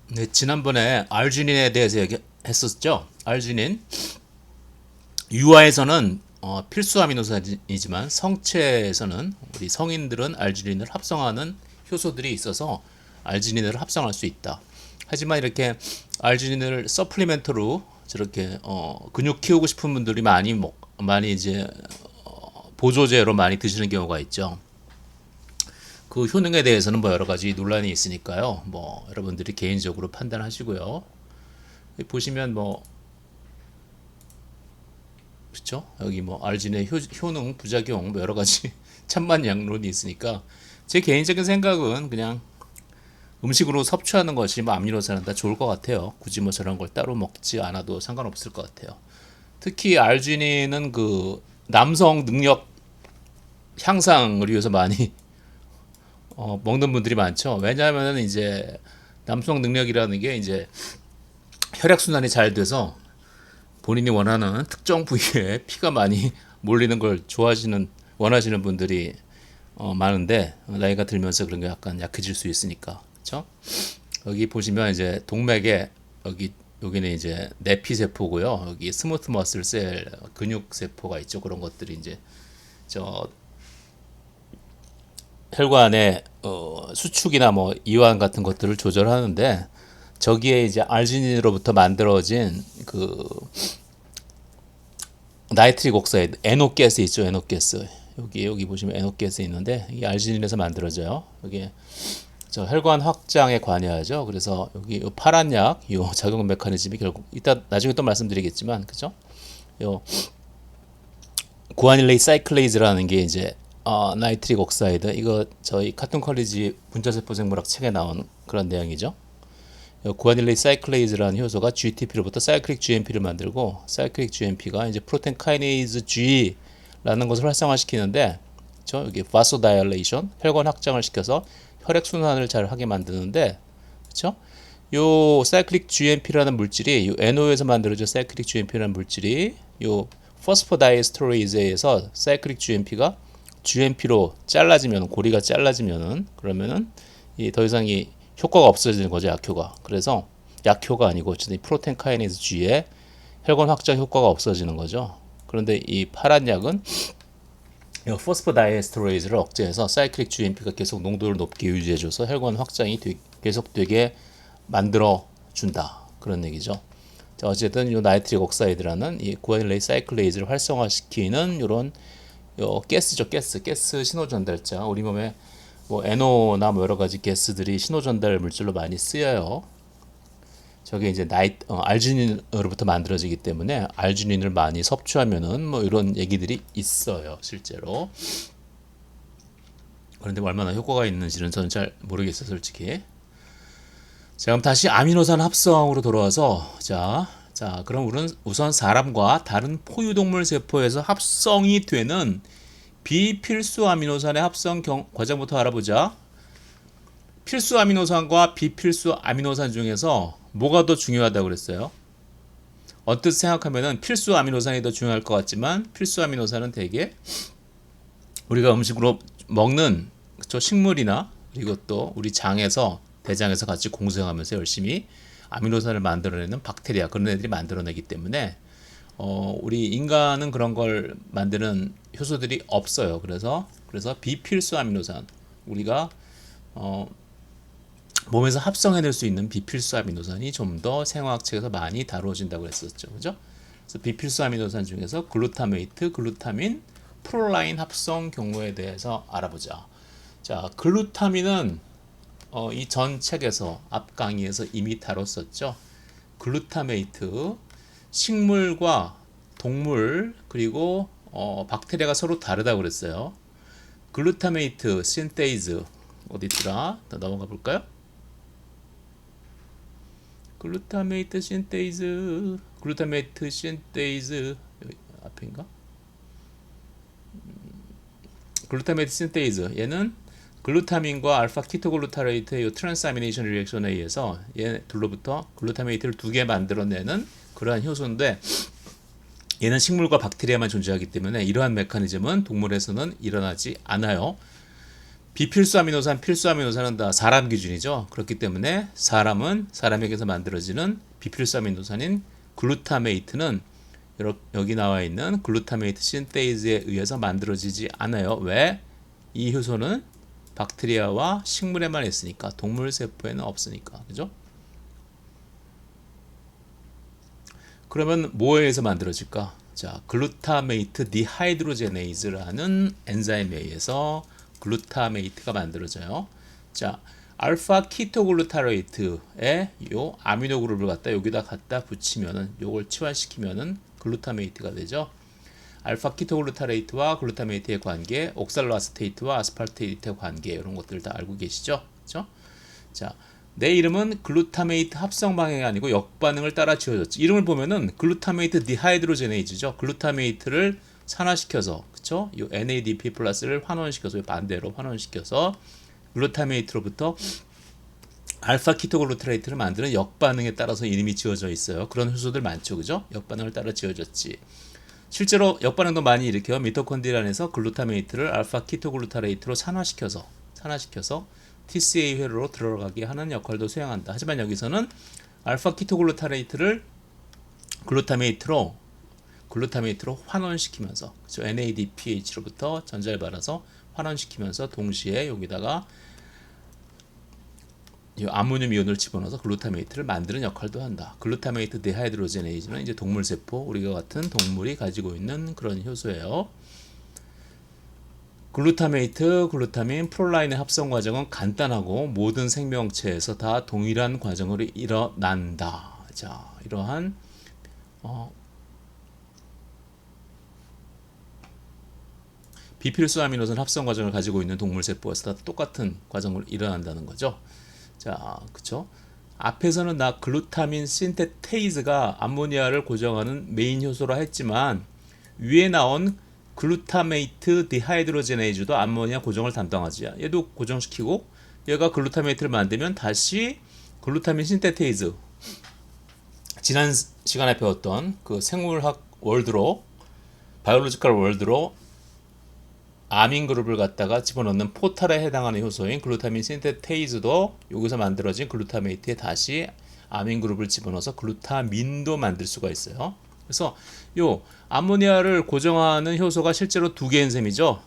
네, 지난번에 알지닌에 대해서 얘기했었죠. 알지닌 유아에서는 필수 아미노산이지만 성체에서는 우리 성인들은 알지닌을 합성하는 효소들이 있어서 알지닌을 합성할 수 있다. 하지만 이렇게 알지닌을 서플리멘트로 저렇게 근육 키우고 싶은 분들이 많이 이제 보조제로 많이 드시는 경우가 있죠. 그 효능에 대해서는 뭐 여러 가지 논란이 있으니까요. 뭐 여러분들이 개인적으로 판단하시고요. 보시면 뭐 그렇죠? 여기 뭐 알진의 효능, 부작용 뭐 여러 가지 천만양론이 있으니까 제 개인적인 생각은 그냥 음식으로 섭취하는 것이 뭐 아미노산은 다 좋을 것 같아요. 굳이 뭐 저런 걸 따로 먹지 않아도 상관없을 것 같아요. 특히 알지닌은 그 남성 능력 향상을 위해서 많이 먹는 분들이 많죠. 왜냐하면 이제 남성 능력이라는 게 이제 혈액 순환이 잘 돼서 본인이 원하는 특정 부위에 피가 많이 몰리는 걸 원하시는 분들이 많은데 나이가 들면서 그런 게 약간 약해질 수 있으니까 그렇죠? 여기 보시면 이제 동맥에 여기는 이제 내피 세포고요. 여기 스무트 머슬 셀 근육 세포가 있죠. 그런 것들이 이제 저 혈관의 수축이나 뭐 이완 같은 것들을 조절하는데 저기에 이제 알지닌으로부터 만들어진 그 나이트릭 옥사이드, NO가스 있죠, NO가스. 여기 보시면 NO가스 있는데 이게 알지닌에서 만들어져요. 여기 저 혈관 확장에 관여하죠. 그래서 여기 요 파란 약, 요 작용 메커니즘이 결국 이따 나중에 또 말씀드리겠지만, 그죠? 요 구아닐레이 사이클레이즈라는 게 이제 나이트릭 옥사이드 이거 저희 카툰 컬리지 분자세포 생물학 책에 나온 그런 내용이죠. 구아닐레이 사이클레이즈라는 효소가 GTP로부터 사이클릭 GMP를 만들고 사이클릭 GMP가 이제 프로테인 카이네이즈 G라는 것을 활성화시키는데 그렇죠? 여기 바소다이레이션 혈관 확장을 시켜서 혈액 순환을 잘 하게 만드는데 그렇죠? 요 사이클릭 GMP라는 물질이 요 NO에서 만들어진 사이클릭 GMP라는 물질이 요 포스포다이에스터레이즈에서 사이클릭 GMP가 GMP로 잘라지면 고리가 잘라지면은 그러면은 이 더 이상 이 효과가 없어지는 거죠, 약효가. 그래서 약효가 아니고 어쨌든 프로테인 카이네이즈 G의 혈관 확장 효과가 없어지는 거죠. 그런데 이 파란 약은 포스포다이에스터레이즈를 억제해서 사이클릭 GMP가 계속 농도를 높게 유지해줘서 혈관 확장이 계속되게 만들어 준다. 그런 얘기죠. 자, 어쨌든 이 나이트릭 옥사이드라는 이 구아닐레이 사이클레이즈를 활성화시키는 이런 가스죠, 가스 신호 전달자. 우리 몸에 뭐 NO나 뭐 여러 가지 가스들이 신호 전달 물질로 많이 쓰여요. 저게 이제 알지닌으로부터 만들어지기 때문에 알지닌을 많이 섭취하면은 뭐 이런 얘기들이 있어요, 실제로. 그런데 얼마나 효과가 있는지는 저는 잘 모르겠어요, 솔직히. 자, 그럼 다시 아미노산 합성으로 돌아와서 그럼 우리는 우선 사람과 다른 포유동물 세포에서 합성이 되는 비필수 아미노산의 합성 과정부터 알아보자. 필수 아미노산과 비필수 아미노산 중에서 뭐가 더 중요하다고 그랬어요? 언뜻 생각하면은 필수 아미노산이 더 중요할 것 같지만 필수 아미노산은 대개 우리가 음식으로 먹는 그쵸? 식물이나 그리고 또 우리 장에서 대장에서 같이 공생하면서 열심히 아미노산을 만들어내는 박테리아 그런 애들이 만들어내기 때문에 우리 인간은 그런 걸 만드는 효소들이 없어요. 그래서 비필수 아미노산 우리가 몸에서 합성해낼 수 있는 비필수 아미노산이 좀 더 생화학책에서 많이 다루어진다고 했었죠. 그죠? 그래서 비필수 아미노산 중에서 글루타메이트, 글루타민, 프롤라인 합성 경우에 대해서 알아보자. 자, 글루타민은 이 전 책에서 앞 강의에서 이미 다뤘었죠. 글루타메이트 식물과 동물 그리고 박테리아가 서로 다르다고 그랬어요. 글루타메이트 신테이즈 어디 있더라? 넘어가 볼까요? 글루타메이트 신테이즈 여기 앞인가? 글루타메이트 신테이즈 얘는 글루타민과 알파 키토글루타레이트의 트랜스아미네이션 리액션에 의해서 얘 둘로부터 글루타메이트를 두 개 만들어내는 그러한 효소인데 얘는 식물과 박테리아만 존재하기 때문에 이러한 메커니즘은 동물에서는 일어나지 않아요. 비필수 아미노산, 필수 아미노산은 다 사람 기준이죠. 그렇기 때문에 사람에게서 만들어지는 비필수 아미노산인 글루타메이트는 여기 나와 있는 글루타메이트 신테이즈에 의해서 만들어지지 않아요. 왜? 이 효소는 박테리아와 식물에만 있으니까, 동물 세포에는 없으니까. 그죠? 그러면 뭐에 의해서 만들어질까? 자, 글루타메이트 디하이드로제네이즈라는 엔자임에 의해서 글루타메이트가 만들어져요. 자, 알파 키토글루타레이트에 요 아미노 그룹을 여기다 붙이면은, 요걸 치환시키면은 글루타메이트가 되죠. 알파 키토글루타레이트와 글루타메이트의 관계, 옥살로아세테이트와 아스팔테이트의 관계, 이런 것들 다 알고 계시죠? 그렇죠? 자, 내 이름은 글루타메이트 합성 방향이 아니고 역반응을 따라 지어졌지. 이름을 보면은 글루타메이트 디하이드로제네이즈죠. 글루타메이트를 산화시켜서, 그쵸? 이 NADP 플러스를 환원시켜서, 반대로 환원시켜서 글루타메이트로부터 알파 키토글루타레이트를 만드는 역반응에 따라서 이름이 지어져 있어요. 그런 효소들 많죠, 그죠? 역반응을 따라 지어졌지. 실제로 역반응도 많이 일으켜 미토콘드리아 안에서 글루타메이트를 알파 키토글루타레이트로 산화시켜서 TCA 회로로 들어가게 하는 역할도 수행한다. 하지만 여기서는 알파 키토글루타레이트를 글루타메이트로 환원시키면서, 그렇죠? NADPH로부터 전자를 받아서 환원시키면서 동시에 여기다가 이 아모늄 이온을 집어넣어서 글루타메이트를 만드는 역할도 한다. 글루타메이트 디하이드로제네이즈는 이제 동물세포, 우리가 같은 동물이 가지고 있는 그런 효소예요. 글루타메이트, 글루타민, 프롤라인의 합성 과정은 간단하고 모든 생명체에서 다 동일한 과정으로 일어난다. 자, 이러한 비필수 아미노산 합성 과정을 가지고 있는 동물세포에서 다 똑같은 과정으로 일어난다는 거죠. 자, 그쵸? 앞에서는 나 글루타민 신테테이즈가 암모니아를 고정하는 메인 효소라 했지만, 위에 나온 글루타메이트 디하이드로제네이즈도 암모니아 고정을 담당하지. 얘도 고정시키고, 얘가 글루타메이트를 만들면 다시 글루타민 신테테이즈, 지난 시간에 배웠던 그 생물학 월드로, 바이올로지컬 월드로 아민 그룹을 집어넣는 포탈에 해당하는 효소인 글루타민 신테테이즈도 여기서 만들어진 글루타메이트에 다시 아민 그룹을 집어넣어서 글루타민도 만들 수가 있어요. 그래서 요 암모니아를 고정하는 효소가 실제로 두 개의 엔셈이죠.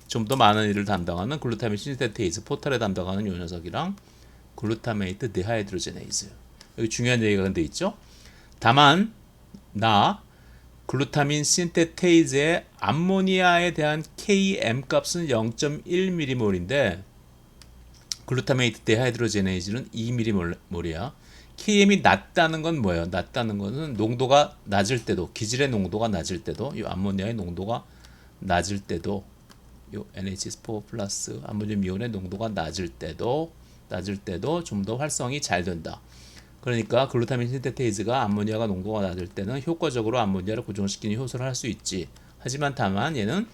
좀 더 많은 일을 담당하는 글루타민 신테테이즈 포탈에 담당하는 요 녀석이랑 글루타메이트 디하이드로제네이즈. 여기 중요한 얘기가 돼 있죠. 다만 글루타민 신테테이즈의 암모니아에 대한 Km 값은 0.1mm몰인데 글루타메이트 디하이드로제네이즈는 2mm몰이야. Km이 낮다는 건 뭐예요? 낮다는 것은 농도가 낮을 때도, 기질의 농도가 낮을 때도, 이 암모니아의 농도가 낮을 때도, 이 NH4 플러스 아모늄 이온의 농도가 낮을 때도 좀 더 활성이 잘 된다. 그러니까 글루타민 신테테이즈가 암모니아가 농도가 낮을 때는 효과적으로 암모니아를 고정시키는 효소를 할 수 있지. 하지만 다만 얘는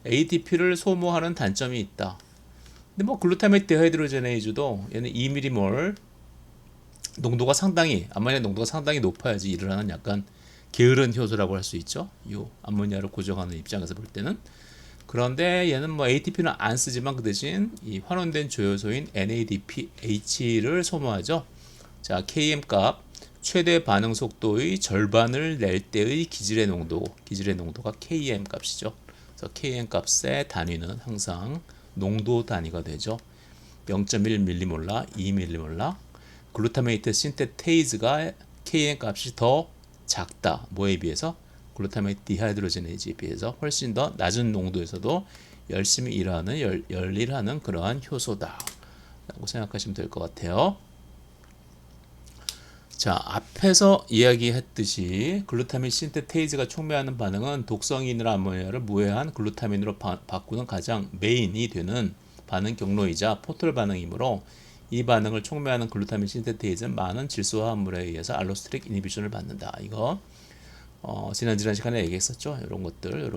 ATP를 소모하는 단점이 있다. 근데 뭐 글루타메이트 디하이드로제네이즈도 얘는 2mm몰 농도가 암모니아 농도가 상당히 높아야지 일을 하는 약간 게으른 효소라고 할 수 있죠. 이 암모니아를 고정하는 입장에서 볼 때는. 그런데 얘는 뭐 ATP는 안 쓰지만 그 대신 이 환원된 조효소인 NADPH를 소모하죠. 자, Km 값, 최대 반응 속도의 절반을 낼 때의 기질의 농도가 Km 값이죠. 그래서 Km 값의 단위는 항상 농도 단위가 되죠. 0.1mm몰, 2mm몰. 글루타메이트 신테테이즈가 Km 값이 더 작다. 뭐에 비해서? 글루타메이트 디하이드로제네이즈에 비해서 훨씬 더 낮은 농도에서도 열심히 열일하는 그러한 효소다 라고 생각하시면 될 것 같아요. 자, 앞에서 이야기했듯이 글루타민 신테테이즈가 촉매하는 반응은 독성이 있는 암모니아를 무해한 글루타민으로 바꾸는 가장 메인이 되는 반응 경로이자 포털 반응이므로 이 반응을 촉매하는 글루타민 신테테이즈는 많은 질소화합물에 의해서 알로스테릭 이니비션을 받는다. 이거 지난 시간에 얘기했었죠. 이런 것들,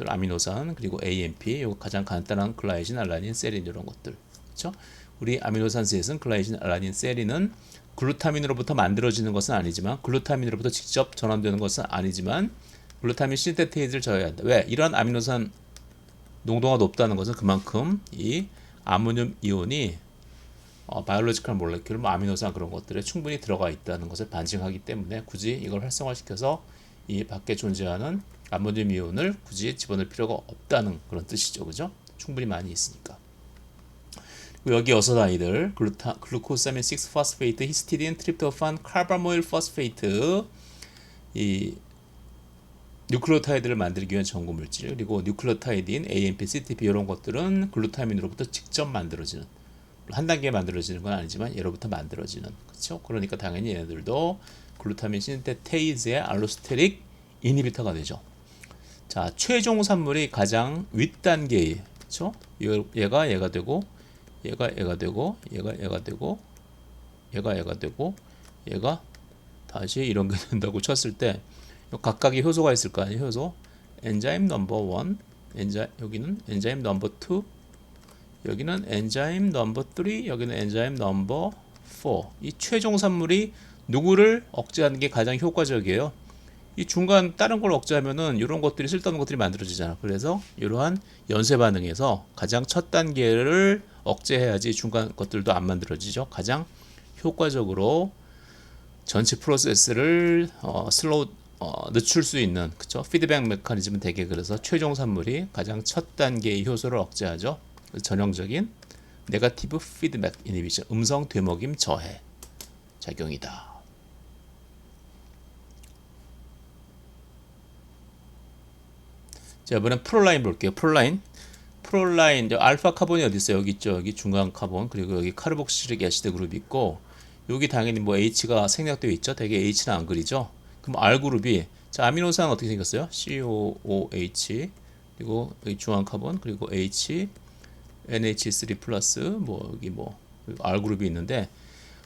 아미노산, 그리고 AMP, 요거 가장 간단한 글라이신, 알라닌, 세린 이런 것들. 그렇죠? 우리 아미노산 셋은 글라이신, 알라닌, 세린은 글루타민으로부터 만들어지는 것은 아니지만, 글루타민으로부터 직접 전환되는 것은 아니지만, 글루타민 신테테이즈를 저해야 한다. 왜? 이런 아미노산 농도가 높다는 것은 그만큼 이 아모늄 이온이 바이올로지컬 몰레큘, 뭐 아미노산 그런 것들에 충분히 들어가 있다는 것을 반증하기 때문에 굳이 이걸 활성화시켜서 이 밖에 존재하는 아모늄 이온을 굳이 집어넣을 필요가 없다는 그런 뜻이죠, 그죠? 충분히 많이 있으니까. 여기 여섯 아이들 글루코사민 6 포스페이트, 히스티딘, 트립토판, 카르바모일 포스페이트, 이 뉴클레오타이드를 만들기 위한 전구 물질, 그리고 뉴클레오타이드인 AMP, CTP 이런 것들은 글루타민으로부터 직접 만들어지는, 한 단계 만들어지는 건 아니지만 얘로부터 만들어지는, 그렇죠? 그러니까 당연히 얘네들도 글루타민 신테테이즈의 알로스테릭 이니비터가 되죠. 자, 최종 산물이 가장 윗 단계에, 그렇죠? 얘가 되고, 얘가 되고, 얘가 되고, 얘가 되고, 얘가 다시 이런 게 된다고 쳤을 때 각각의 효소가 있을 거 아니에요. 효소 엔자임 넘버 1, 여기는 엔자임 넘버 2, 여기는 엔자임 넘버 3, 여기는 엔자임 넘버 4. 이 최종 산물이 누구를 억제하는 게 가장 효과적이에요. 이 중간 다른 걸 억제하면은 이런 것들이 쓸데없는 것들이 만들어지잖아. 그래서 이러한 연쇄 반응에서 가장 첫 단계를 억제해야지 중간 것들도 안 만들어지죠. 가장 효과적으로 전체 프로세스를 늦출 수 있는, 그쵸? 피드백 메커니즘은 되게, 그래서 최종 산물이 가장 첫 단계의 효소를 억제하죠. 전형적인 네거티브 피드백 이니비션, 음성 되먹임 저해 작용이다. 자, 이번엔 프롤라인 볼게요. 프롤라인, 알파 카본이 어디 있어요? 여기 있죠. 여기 중간 카본, 그리고 여기 카르복실릭 애시드 그룹이 있고, 여기 당연히 뭐 H가 생략되어 있죠. 대개 H는 안 그리죠. 그럼 R 그룹이, 자, 아미노산 어떻게 생겼어요? COOH, 그리고 여기 중간 카본, 그리고 H, NH3 플러스, 뭐 여기 뭐 R 그룹이 있는데,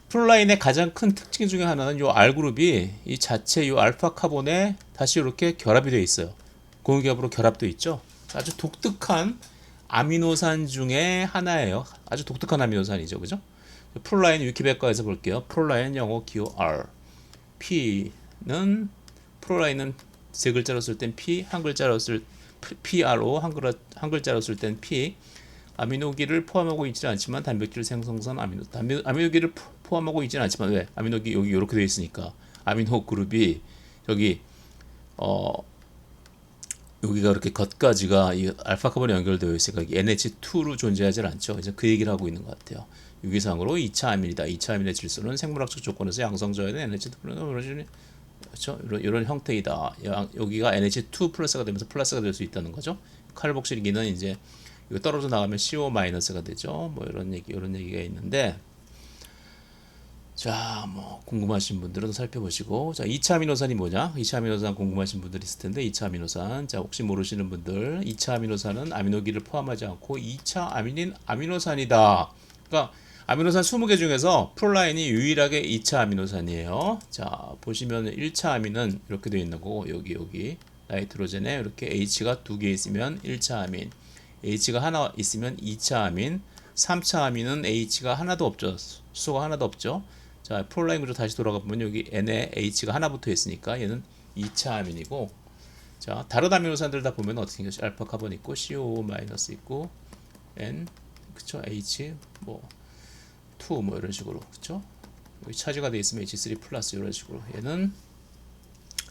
프롤라인의 가장 큰 특징 중에 하나는 이 R 그룹이 이 자체 이 알파 카본에 다시 이렇게 결합이 되어 있어요. 공유기압으로 결합되어 있죠. 아주 독특한 아미노산 중에 하나예요. 아주 독특한 아미노산이죠, 그죠? 프롤라인 위키백과에서 볼게요. 프롤라인 영어 기호 R, P는 프롤라인은 세 글자로 쓸 땐 P, 한 글자로 쓸 PRO, 한 글자로 쓸 땐 P. 아미노기를 포함하고 있지는 않지만 단백질 생성선 아미노기를 포함하고 있지는 않지만, 왜? 아미노기 여기 이렇게 되어 있으니까 아미노 그룹이 여기 여기가 이렇게 겉가지가 이 알파 카본에 연결되어 있으니까 NH2로 존재하지 않죠. 그래서 그 얘기를 하고 있는 것 같아요. 유기상으로 2차 아민이다. 2차 아민의 질소는 생물학적 조건에서 양성저하는 NH2 그렇죠? 이런 형태이다. 여기가 NH2 플러스가 되면서 플러스가 될 수 있다는 거죠. 칼복실기는 이제 이거 떨어져 나가면 CO 마이너스가 되죠. 뭐 이런 얘기가 있는데, 자, 뭐 궁금하신 분들은 살펴보시고, 자, 2차 아미노산이 뭐냐? 2차 아미노산 궁금하신 분들이 있을 텐데, 2차 아미노산, 자, 혹시 모르시는 분들, 2차 아미노산은 아미노기를 포함하지 않고 2차 아미닌 아미노산이다. 그러니까 아미노산 20개 중에서 프롤라인이 유일하게 2차 아미노산이에요. 자, 보시면 1차 아민은 이렇게 되어 있는 거고, 여기 나이트로젠에 이렇게 H가 2개 있으면 1차 아민, H가 하나 있으면 2차 아민, 3차 아민은 H가 하나도 없죠. 수소가 하나도 없죠. 자, 프롤라인 구조 다시 돌아가 보면 여기 N에 H가 하나 붙어 있으니까 얘는 2차 아민이고, 자, 다른 아미노산들 다 보면 어떻게 생겼죠? 알파 카본 있고 COO 마이너스 있고 N, 그쵸? H 뭐 2 뭐 이런 식으로, 그쵸? 여기 차지가 돼 있으면 H3 플러스 이런 식으로, 얘는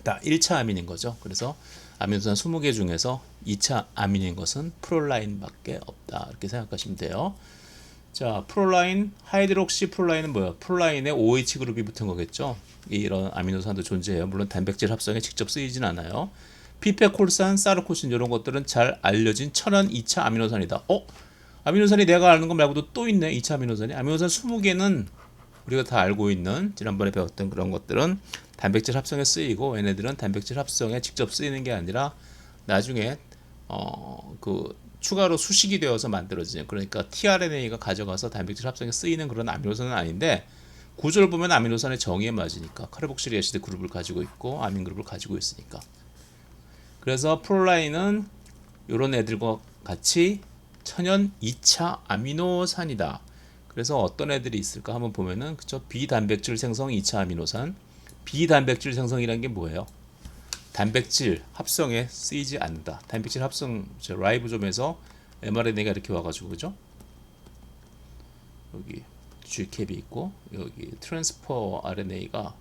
다 1차 아민인 거죠. 그래서 아미노산 20개 중에서 2차 아민인 것은 프롤라인밖에 없다. 이렇게 생각하시면 돼요. 자, 프롤라인, 하이드록시 프롤라인은 뭐야? 프롤라인에 OH 그룹이 붙은 거겠죠. 이런 아미노산도 존재해요. 물론 단백질 합성에 직접 쓰이진 않아요. 피페콜산, 사르코신 이런 것들은 잘 알려진 천연 2차 아미노산이다. 아미노산이 내가 아는 것 말고도 또 있네. 2차 아미노산이. 아미노산 20개는 우리가 다 알고 있는, 지난번에 배웠던 그런 것들은 단백질 합성에 쓰이고, 얘네들은 단백질 합성에 직접 쓰이는 게 아니라 나중에 추가로 수식이 되어서 만들어지는, 그러니까 tRNA가 가져가서 단백질 합성에 쓰이는 그런 아미노산은 아닌데, 구조를 보면 아미노산의 정의에 맞으니까 카르복실릭 애시드 그룹을 가지고 있고 아민 그룹을 가지고 있으니까. 그래서 프롤라인은 이런 애들과 같이 천연 2차 아미노산이다. 그래서 어떤 애들이 있을까 한번 보면은, 그쵸? 비단백질 생성 2차 아미노산. 비단백질 생성이라는 게 뭐예요? 단백질 합성에 쓰이지 않는다. 단백질 합성 라이보솜에서 mRNA가 이렇게 와가지고 그죠? 여기 G캡이 있고 여기 트랜스퍼 RNA가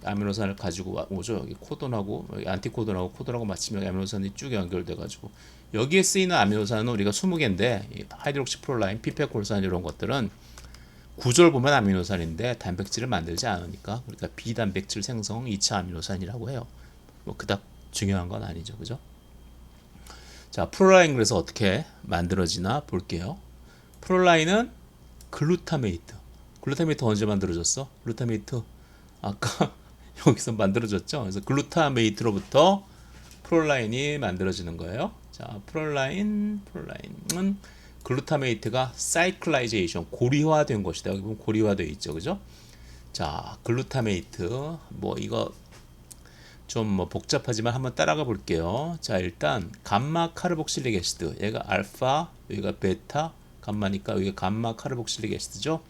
아미노산을 가지고 오죠. 여기 코돈하고 여기 안티코돈하고 코돈하고 맞추면 아미노산이 쭉 연결돼 가지고 여기에 쓰이는 아미노산은 우리가 20개인데 하이드록시프롤라인, 피페콜산 이런 것들은 구조를 보면 아미노산인데 단백질을 만들지 않으니까 그러니까 비단백질 생성 2차 아미노산이라고 해요. 뭐 그닥 중요한 건 아니죠. 그죠? 자, 프롤라인 그래서 어떻게 만들어지나 볼게요. 프롤라인은 글루타메이트. 글루타메이트 언제 만들어졌어? 글루타메이트 아까 여기서 만들어졌죠. 그래서 글루타메이트로부터 프롤라인이 만들어지는 거예요. 자, 프롤라인은 글루타메이트가 사이클라이제이션 고리화된 것이다. 여기 보면 고리화되어 있죠, 그죠? 자, 글루타메이트 뭐 이거 좀 뭐 복잡하지만 한번 따라가 볼게요. 자, 일단 감마 카르복실릭 애시드 얘가 알파, 여기가 베타, 감마니까 여기 감마 카르복실릭 애시드죠.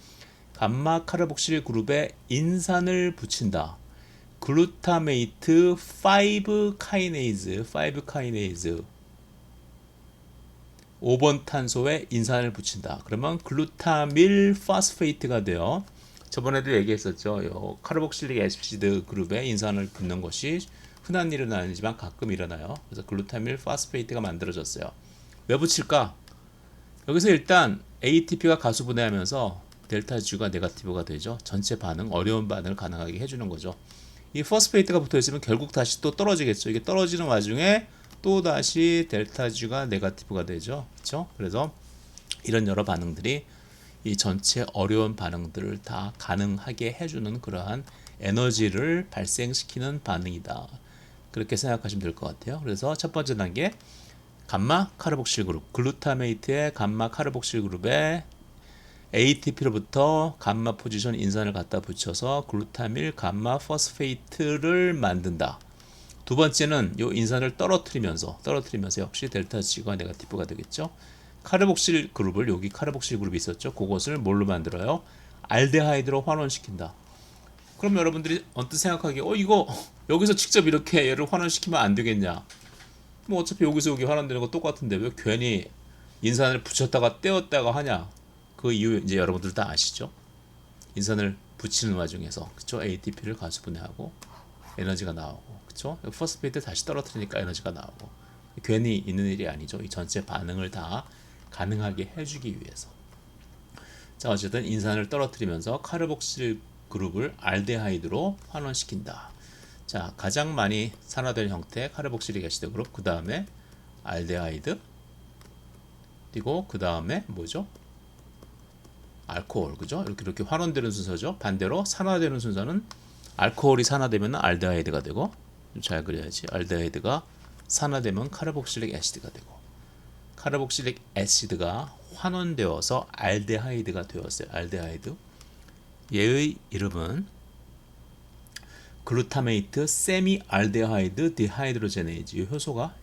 감마 카르복실 그룹에 인산을 붙인다. 글루타메이트 5 카이네이즈 5번 탄소에 인산을 붙인다. 그러면 글루타밀 파스페이트가 돼요. 저번에도 얘기했었죠. 요 카르복실릭 애시드 그룹에 인산을 붙는 것이 흔한 일은 아니지만 가끔 일어나요. 그래서 글루타밀 파스페이트가 만들어졌어요. 왜 붙일까? 여기서 일단 ATP가 가수 분해하면서 델타 G가 네가티브가 되죠. 전체 반응, 어려운 반응을 가능하게 해주는 거죠. 이 포스페이트가 붙어 있으면 결국 다시 또 떨어지겠죠. 이게 떨어지는 와중에 또 다시 델타 G가 네가티브가 되죠. 그렇죠? 그래서 이런 여러 반응들이 이 전체 어려운 반응들을 다 가능하게 해주는 그러한 에너지를 발생시키는 반응이다. 그렇게 생각하시면 될 것 같아요. 그래서 첫 번째 단계 감마 카르복실 그룹, 글루타메이트의 감마 카르복실 그룹에 ATP로부터 감마 포지션 인산을 갖다 붙여서 글루타밀 감마 포스페이트를 만든다. 두 번째는 이 인산을 떨어뜨리면서 역시 델타 G가 네가티브가 되겠죠. 카르복실 그룹을 여기 카르복실 그룹이 있었죠. 그것을 뭘로 만들어요? 알데하이드로 환원시킨다. 그럼 여러분들이 언뜻 생각하기에 이거 여기서 직접 이렇게 얘를 환원시키면 안 되겠냐? 뭐 어차피 여기서 여기 환원되는 거 똑같은데 왜 괜히 인산을 붙였다가 떼었다가 하냐? 그 이유 이제 여러분들 다 아시죠? 인산을 붙이는 와중에서 그쵸? ATP를 가수 분해하고 에너지가 나오고 그쵸? 포스페이트 다시 떨어뜨리니까 에너지가 나오고 괜히 있는 일이 아니죠. 이 전체 반응을 다 가능하게 해주기 위해서. 자, 어쨌든 인산을 떨어뜨리면서 카르복실 그룹을 알데하이드로 환원시킨다. 자, 가장 많이 산화된 형태 카르복실릭 애시드 그룹, 그 다음에 알데하이드, 그리고 그 다음에 뭐죠? 알코올, 그죠? 이렇게 환원되는 순서죠. 반대로 산화되는 순서는 알코올이 산화되면 알데하이드가 되고, 잘 그려야지. 알데하이드가 산화되면 카르복실릭 애시드가 되고, 카르복실릭 애시드가 환원되어서 알데하이드가 되었어요. 알데하이드. 얘의 이름은 글루타메이트 세미 알데하이드 디하이드로제네이즈. 이 효소가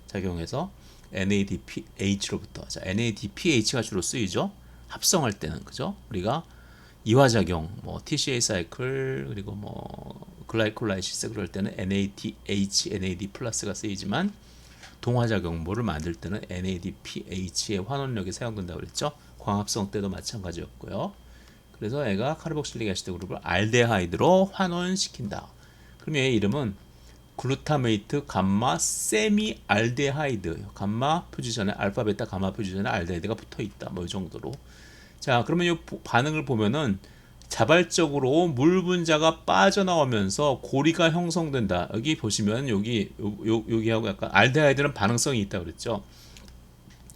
작용해서 NADPH로부터, 자, NADPH가 주로 쓰이죠. 합성할 때는, 그죠? 우리가 이화작용, 뭐 TCA 사이클, 그리고 뭐 글라이콜라이시스 그럴 때는 NADH, NAD 플러스가 쓰이지만 동화작용 뭐를 만들 때는 NADPH의 환원력이 사용된다고 그랬죠. 광합성 때도 마찬가지였고요. 그래서 얘가 카르복실릭 애시드 그룹을 알데하이드로 환원시킨다. 그럼 얘의 이름은 글루타메이트 감마 세미 알데하이드. 감마 포지션에 알파 베타 감마 포지션에 알데하이드가 붙어 있다. 뭐 이 정도로. 자, 그러면 이 반응을 보면은 자발적으로 물 분자가 빠져나오면서 고리가 형성된다. 여기 보시면 여기하고 약간 알데하이드는 반응성이 있다 그랬죠.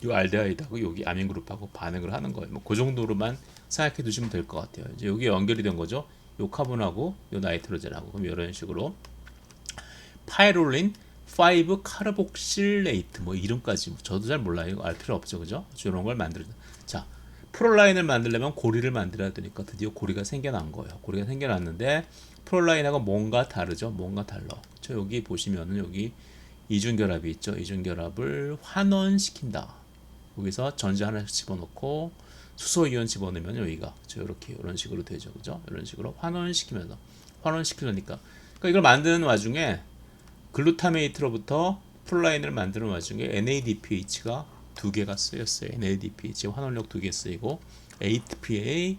이 알데하이드하고 여기 아민 그룹하고 반응을 하는 거예요. 뭐 그 정도로만 생각해 두시면 될 것 같아요. 이제 여기 연결이 된 거죠. 요 카본하고 요 나이트로젠하고 그럼 이런 식으로 파이롤린 5 카르복실레이트 뭐 이름까지 저도 잘 몰라요. 알 필요 없죠, 그죠? 이런 걸 만들자. 자, 프롤라인을 만들려면 고리를 만들어야 되니까 드디어 고리가 생겨난 거예요. 고리가 생겨났는데 프롤라인하고 뭔가 다르죠. 뭔가 달라. 저 여기 보시면은 여기 이중결합이 있죠. 이중결합을 환원시킨다. 여기서 전지 하나씩 집어넣고 수소이온 집어넣으면 여기가 이렇게 이런 식으로 되죠, 그죠? 이런 식으로 환원시키려니까. 그러니까 이걸 만드는 와중에 글루타메이트로부터 프롤라인을 만드는 와중에 NADPH가 두 개가 쓰였어요. NADP 지금 환원력 두 개 쓰이고 ATPA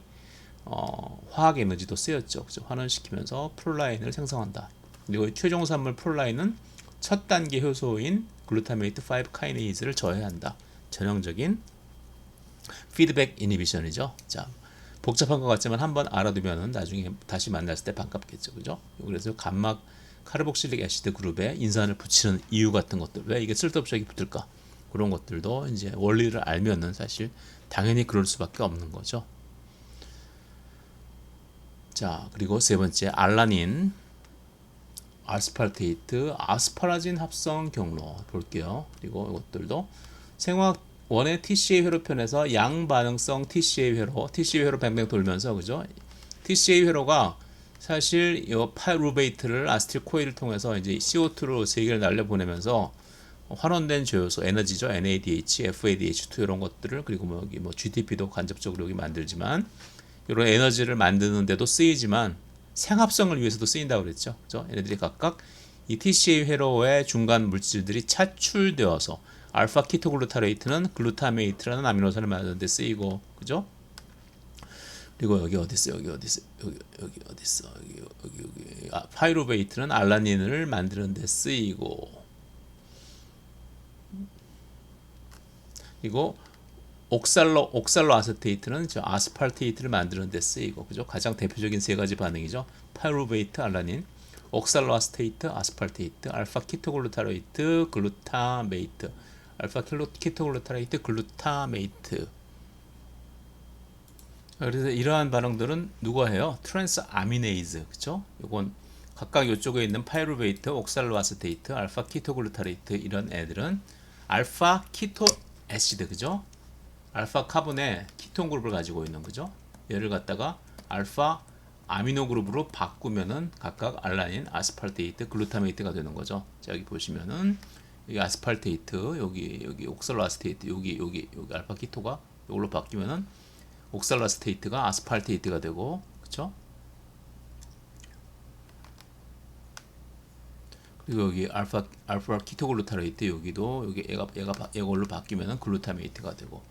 화학 에너지도 쓰였죠. 그죠? 환원시키면서 프롤라인을 생성한다. 그리고 최종 산물 프롤라인은 첫 단계 효소인 글루타메이트 5 카이네이즈를 저해한다. 전형적인 피드백 이니비션이죠. 자, 복잡한 것 같지만 한번 알아두면은 나중에 다시 만났을 때 반갑겠죠. 그죠? 그래서 감막 카르복실릭 애시드 그룹에 인산을 붙이는 이유 같은 것들, 왜 이게 쓸데없이 붙을까? 그런 것들도 이제 원리를 알면은 사실 당연히 그럴 수밖에 없는 거죠. 자, 그리고 세 번째 알라닌, 아스팔테이트, 아스파라진 합성 경로 볼게요. 그리고 이것들도 생화학 원의 TCA 회로편에서 양반응성 TCA 회로, TCA 회로 뱅뱅 돌면서 그죠? TCA 회로가 사실 이 파이루베이트를 아스틸 코일을 통해서 이제 CO2로 세계를 날려보내면서 환원된 조효소 에너지죠. NADH, FADH2 이런 것들을 그리고 뭐 여기 뭐 GDP도 간접적으로 여기 만들지만 이런 에너지를 만드는데도 쓰이지만 생합성을 위해서도 쓰인다고 그랬죠. 그죠? 얘네들이 각각 이 TCA 회로의 중간 물질들이 차출되어서 알파 키토글루타레이트는 글루타메이트라는 아미노산을 만드는 데 쓰이고, 그죠? 그리고 여기 어디 있어? 여기 어디 있어? 여기 어디 있어? 여기 파이루베이트는 알라닌을 만드는 데 쓰이고, 그리고 옥살로 아세테이트는 저 아스팔테이트를 만드는 데 쓰이고, 그죠? 가장 대표적인 세 가지 반응이죠. 파이루베이트, 알라닌, 옥살로 아세테이트, 아스팔테이트, 알파 키토글루타레이트, 글루타메이트, 알파 키토글루타레이트, 글루타메이트. 그래서 이러한 반응들은 누가 해요? 트랜스 아미네이즈, 그죠? 이건 각각 이쪽에 있는 파이루베이트, 옥살로 아세테이트, 알파 키토글루타레이트 이런 애들은 알파 키토 애시드, 그죠? 알파 카본의 키톤 그룹을 가지고 있는, 그죠? 얘를 갖다가 알파 아미노 그룹으로 바꾸면은 각각 알라닌, 아스팔테이트, 글루타메이트가 되는 거죠. 자, 여기 보시면은 여기 아스팔테이트, 여기 옥살로 아세테이트, 여기 알파 키토가 이걸로 바뀌면은 옥살로 아세테이트가 아스팔테이트가 되고, 그쵸? 그리고 여기 알파 키토글루타레이트 여기도 여기 얘걸로 바뀌면은 글루타메이트가 되고,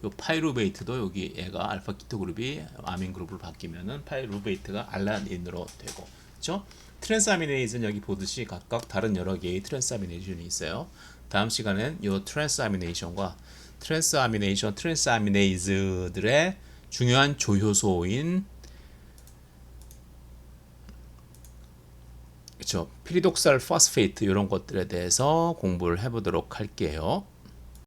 요 파이루베이트도 여기 얘가 알파 키토 그룹이 아민 그룹으로 바뀌면은 파이루베이트가 알라닌으로 되고, 그렇죠? 트랜스아미네이즈는 여기 보듯이 각각 다른 여러 개의 트랜스아미네이션이 있어요. 다음 시간엔 요 트랜스아미네이션과 트랜스아미네이즈들의 중요한 조효소인, 그렇죠? 피리독살 포스페이트 이런 것들에 대해서 공부를 해보도록 할게요.